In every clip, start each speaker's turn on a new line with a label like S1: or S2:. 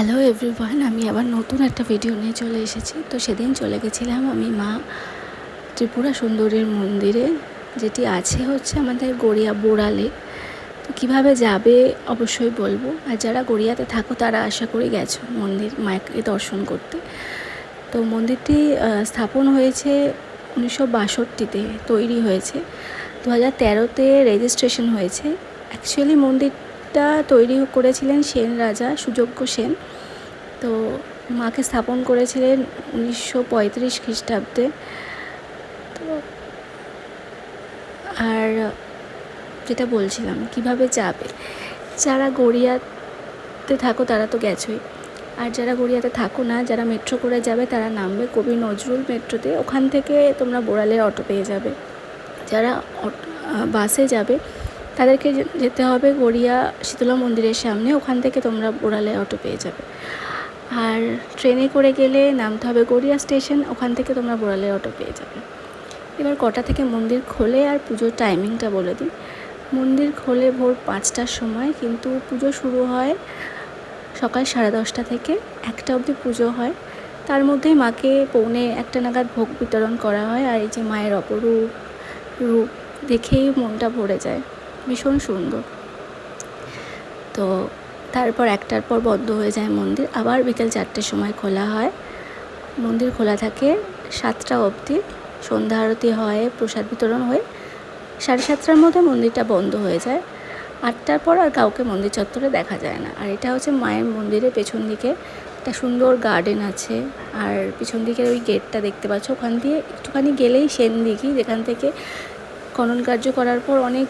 S1: Hello everyone, আমি আবার নতুন একটা ভিডিও নিয়ে চলে এসেছি। তো সেদিন চলে গেছিলাম আমি মা ত্রিপুরা সুন্দরীর মন্দিরে, যেটি আছে হচ্ছে আমাদের গড়িয়া বোড়ালে। তো কীভাবে যাবে অবশ্যই বলবো, আর যারা গড়িয়াতে থাকো তারা আশা করি গেছো মন্দির মাকে দর্শন করতে। তো মন্দিরটি স্থাপন হয়েছে 1962-তে, তৈরি হয়েছে 2013-তে রেজিস্ট্রেশন হয়েছে। অ্যাকচুয়ালি মন্দিরটা তৈরি করেছিলেন সেন রাজা সুযোগ্য সেন। তো মাকে স্থাপন করেছিলেন 1935 খ্রিস্টাব্দে। তো আর যেটা বলছিলাম কিভাবে যাবে, যারা গড়িয়াতে থাকো তারা তো গেছোই, আর যারা গড়িয়াতে থাকো না, যারা মেট্রো করে যাবে তারা নামবে কবি নজরুল মেট্রোতে। ওখান থেকে তোমরা বোড়ালের অটো পেয়ে যাবে। যারা বাসে যাবে তাদেরকে যেতে হবে গড়িয়া শীতলা মন্দিরের সামনে, ওখান থেকে তোমরা বোড়ালের অটো পেয়ে যাবে। আর ট্রেনে করে গেলে নামতে হবে গড়িয়া স্টেশন, ওখান থেকে তোমরা বোড়ালের অটো পেয়ে যাবে। এবার কটা থেকে মন্দির খোলে আর পুজোর টাইমিংটা বলে দিই। মন্দির খোলে ভোর 5টার সময়, কিন্তু পুজো শুরু হয় সকাল 10:30 থেকে 1টা অবধি পুজো হয়। তার মধ্যেই মাকে 1:45 নাগাদ ভোগ বিতরণ করা হয়। আর এই যে মায়ের অপরূপ রূপ দেখেই মনটা ভরে যায়, ভীষণ সুন্দর। তো তারপর 1টার পর বন্ধ হয়ে যায় মন্দির, আবার বিকেল 4টের সময় খোলা হয়। মন্দির খোলা থাকে 7টা অবধি, সন্ধ্যা আরতি হয়, প্রসাদ বিতরণ হয়ে 7:30টার মধ্যে মন্দিরটা বন্ধ হয়ে যায়। 8টার পর আর কাউকে মন্দির চত্বরে দেখা যায় না। আর এটা হচ্ছে মায়ের মন্দিরের পেছন দিকে একটা সুন্দর গার্ডেন আছে, আর পিছন দিকের ওই গেটটা দেখতে পাচ্ছ, ওখান দিয়ে একটুখানি গেলেই সেন দিঘি, যেখান থেকে খনন কার্য করার পর অনেক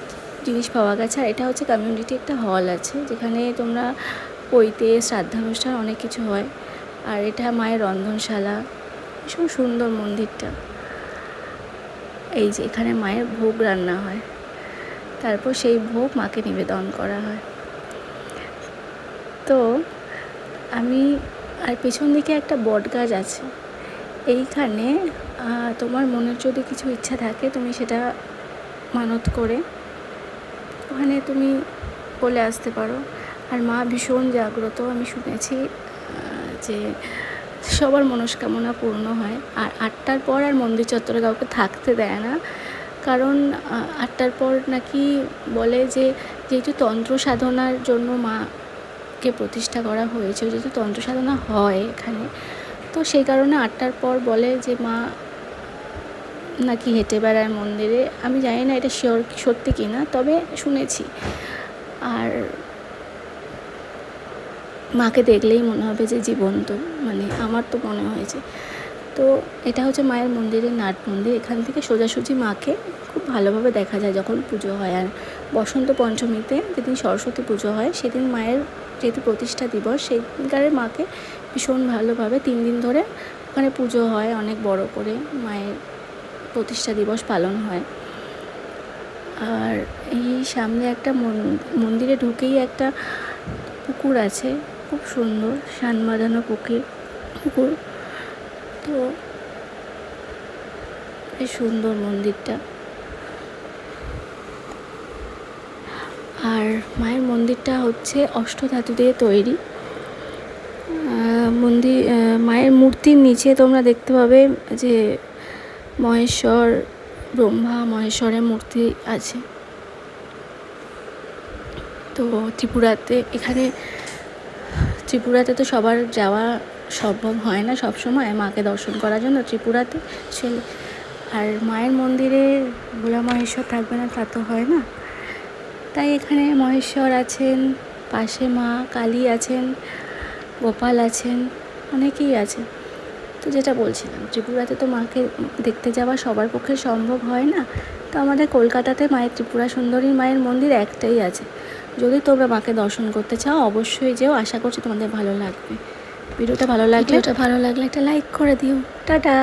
S1: জিনিস পাওয়া গেছে। আর এটা হচ্ছে কমিউনিটি একটা হল আছে, যেখানে তোমরা পৈতে শ্রাদ্ধানুষ্ঠান অনেক কিছু হয়। আর এটা মায়ের রন্ধনশালা, ভীষণ সুন্দর মন্দিরটা। এই যে এখানে মায়ের ভোগ রান্না হয়, তারপর সেই ভোগ মাকে নিবেদন করা হয়। তো আমি আর পেছন দিকে একটা বট গাছ আছে, এইখানে তোমার মনের যদি কিছু ইচ্ছা থাকে তুমি সেটা মানত করে ওখানে তুমি বলে আসতে পারো। আর মা ভীষণ জাগ্রত, আমি শুনেছি যে সবার মনস্কামনা পূর্ণ হয়। আর 8টার পর আর মন্দির চত্বরে কাউকে থাকতে দেয় না, কারণ 8টার পর নাকি বলে যে যেহেতু তন্ত্র সাধনার জন্য মাকে প্রতিষ্ঠা করা হয়েছে, যেহেতু তন্ত্র সাধনা হয় এখানে, তো সেই কারণে 8টার পর বলে যে মা নাকি হেঁটে বেড়ায় মন্দিরে। আমি জানি না এটা শিওর সত্যি কি না, তবে শুনেছি। আর মাকে দেখলেই মনে হবে যে জীবন্ত, মানে আমার তো মনে হয়েছে। তো এটা হচ্ছে মায়ের মন্দিরের নাট মন্দির। এখান থেকে সোজাসুজি মাকে খুব ভালোভাবে দেখা যায় যখন পুজো হয়। আর বসন্ত পঞ্চমীতে যেদিন সরস্বতী পুজো হয়, সেদিন মায়ের যেহেতু প্রতিষ্ঠা দিবস, সেই দিনকারে মাকে ভীষণ ভালোভাবে 3 দিন ধরে ওখানে পুজো হয়, অনেক বড় করে মায়ের প্রতিষ্ঠা দিবস পালন হয়। আর এই সামনে একটা মন্দিরে ঢুকেই একটা পুকুর আছে, খুব সুন্দর সান বাঁধানো পুকুর। তো বেশ সুন্দর মন্দিরটা। আর মায়ের মন্দিরটা হচ্ছে অষ্টধাতু দিয়ে তৈরি। মায়ের মূর্তির নিচে তোমরা দেখতে পাবে যে মহেশ্বর, ব্রহ্মা মহেশ্বরের মূর্তি আছে। তো ত্রিপুরাতে তো সবার যাওয়া সম্ভব হয় না সব সময় মাকে দর্শন করার জন্য ত্রিপুরাতে ছেলে। আর মায়ের মন্দিরে ভোলা মহেশ্বর থাকবে না তা তো হয় না, তাই এখানে মহেশ্বর আছেন, পাশে মা কালী আছেন, গোপাল আছেন, অনেকেই আছে। তো যেটা বলছিলাম, ত্রিপুরাতে তো মাকে দেখতে যাওয়া সবার পক্ষে সম্ভব হয় না। তো আমাদের কলকাতাতে মায়ের ত্রিপুরা সুন্দরী মায়ের মন্দির একটাই আছে। যদি তোমরা মাকে দর্শন করতে চাও অবশ্যই যেও, আশা করছি তোমাদের ভালো লাগবে। ভিডিওটা ভালো লাগলে একটা লাইক করে দিও। টাটা।